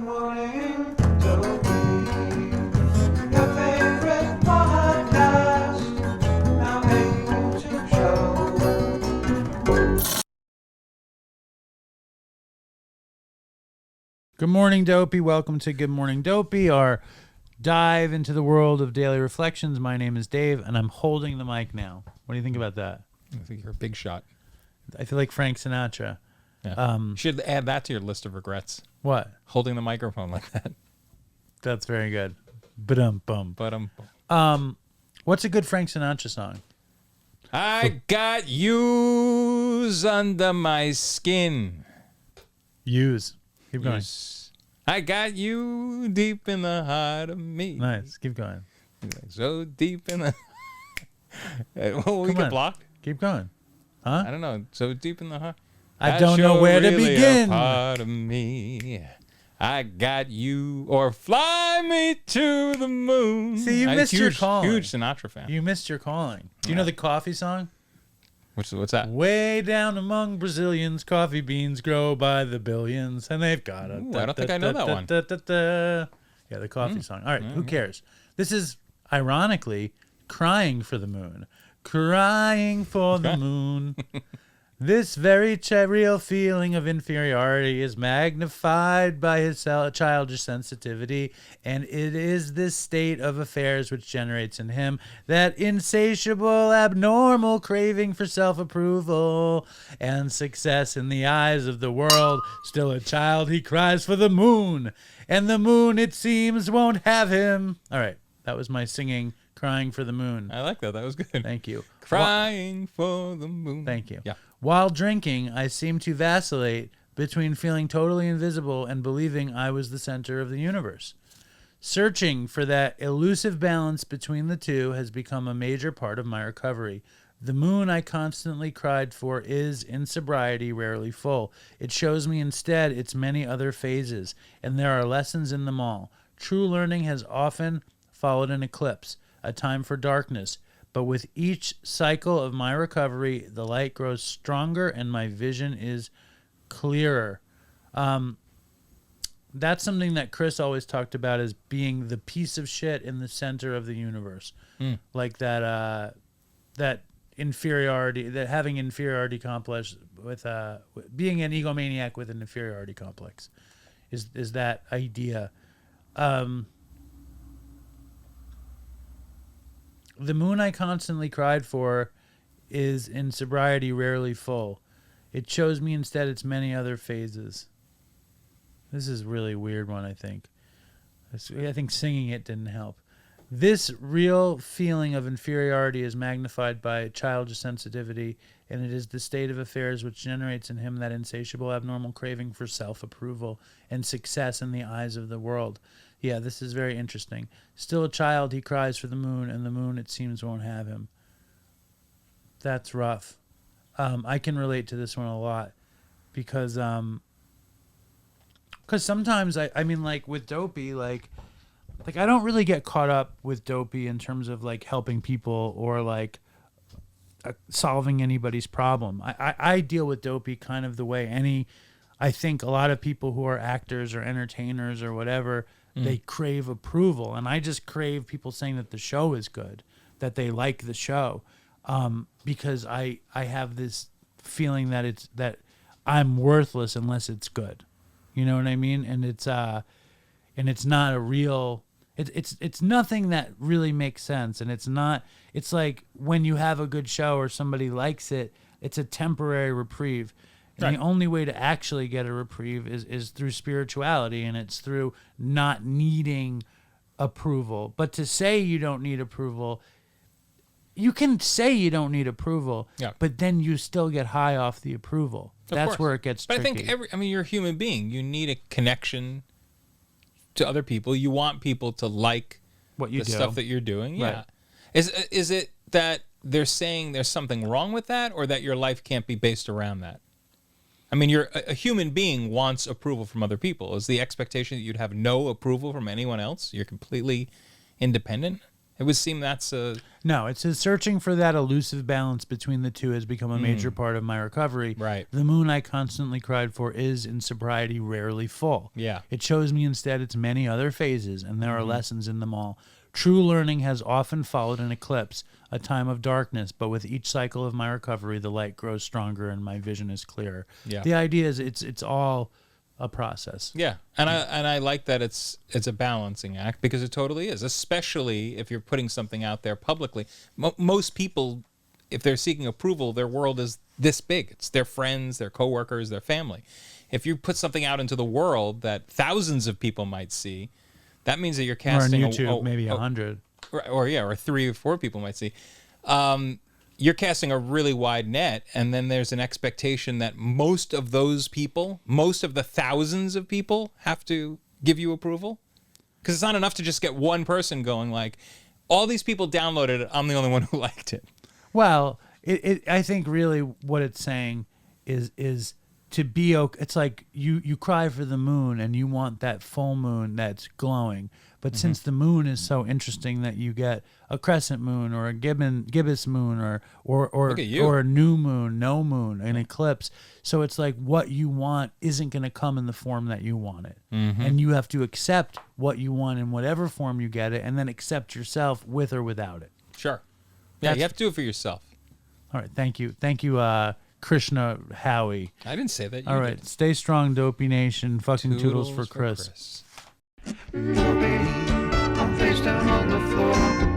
morning, Dopey. Your favorite podcast, now able to show. Good morning, Dopey. Welcome to Good Morning, Dopey, our dive into the world of daily reflections. My name is Dave, and I'm holding the mic now. What do you think about that? I think you're a big shot. I feel like Frank Sinatra. Yeah. You should add that to your list of regrets. What? Holding the microphone like that. That's very good. Ba-dum-bum. But What's a good Frank Sinatra song? I got yous under my skin. Use. Keep going. I got you deep in the heart of me. Nice. Keep going. So deep in the. Oh, we Come got on. blocked. Keep going. Huh? I don't know. So deep in the heart. I don't know where to really begin. A part of me. I got you, or fly me to the moon. See, you missed your calling. Huge Sinatra fan. You missed your calling. Do you know the coffee song? What's that? Way down among Brazilians, coffee beans grow by the billions, and they've got a. Ooh, I don't think I know that one. Yeah, the coffee song. All right, who cares? This is, ironically, Crying for the Moon. Crying for the moon. This very real feeling of inferiority is magnified by his childish sensitivity, and it is this state of affairs which generates in him that insatiable, abnormal craving for self-approval and success in the eyes of the world. Still a child, he cries for the moon, and the moon, it seems, won't have him. All right, that was my singing Crying for the Moon. I like that. That was good. Thank you. Crying for the moon. Thank you. Yeah. While drinking, I seemed to vacillate between feeling totally invisible and believing I was the center of the universe. Searching for that elusive balance between the two has become a major part of my recovery. The moon I constantly cried for is, in sobriety, rarely full. It shows me instead its many other phases, and there are lessons in them all. True learning has often followed an eclipse, a time for darkness, but with each cycle of my recovery, the light grows stronger and my vision is clearer. That's something that Chris always talked about as being the piece of shit in the center of the universe. Like that inferiority, that having inferiority complex with being an egomaniac with an inferiority complex is that idea. The moon I constantly cried for is, in sobriety, rarely full. It shows me instead its many other phases. This is a really weird one, I think. I think singing it didn't help. This real feeling of inferiority is magnified by childish sensitivity, and it is the state of affairs which generates in him that insatiable, abnormal craving for self-approval and success in the eyes of the world. Yeah, this is very interesting. Still a child, he cries for the moon, and the moon, it seems, won't have him. That's rough. I can relate to this one a lot because sometimes, I mean, like, with Dopey, like I don't really get caught up with Dopey in terms of, like, helping people or, like, solving anybody's problem. I deal with Dopey kind of the way I think a lot of people who are actors or entertainers or whatever, they crave approval, and I just crave people saying that the show is good, that they like the show, because I have this feeling that I'm worthless unless it's good, you know what I mean? And it's not a real, it's nothing that really makes sense, and it's like when you have a good show or somebody likes it, it's a temporary reprieve. And the only way to actually get a reprieve is through spirituality, and it's through not needing approval. But to say you don't need approval, you can say you don't need approval, but then you still get high off the approval. That's where it gets tricky. But I think you're a human being. You need a connection to other people. You want people to like what you do. Stuff that you're doing. Yeah. Right. Is it that they're saying there's something wrong with that, or that your life can't be based around that? I mean, you're a human being wants approval from other people. Is the expectation that you'd have no approval from anyone else? You're completely independent? It would seem that's a No, it's searching for that elusive balance between the two has become a major part of my recovery. Right. The moon I constantly cried for is, in sobriety, rarely full. Yeah. It shows me instead its many other phases, and there are lessons in them all. True learning has often followed an eclipse, a time of darkness, but with each cycle of my recovery, the light grows stronger and my vision is clearer. Yeah. The idea is it's all a process. Yeah, and I like that it's a balancing act, because it totally is, especially if you're putting something out there publicly. Most people, if they're seeking approval, their world is this big. It's their friends, their coworkers, their family. If you put something out into the world that thousands of people might see, that means that you're Or on casting YouTube, maybe 100. or 3 or 4 people might see. You're casting a really wide net, and then there's an expectation that most of those people, most of the thousands of people, have to give you approval. Because it's not enough to just get one person going like, all these people downloaded it, I'm the only one who liked it. Well, I think really what it's saying is to be okay. It's like you cry for the moon and you want that full moon that's glowing. But since the moon is so interesting that you get a crescent moon or a gibbous moon or a new moon, no moon, an eclipse. So it's like what you want isn't going to come in the form that you want it. And you have to accept what you want in whatever form you get it, and then accept yourself with or without it. Sure. Yeah, you have to do it for yourself. All right. Thank you, Krishna Howie. I didn't say that. You All right. did. Stay strong, Dopey Nation. Fucking toodles for Chris. Dopey, I'm face down on the floor.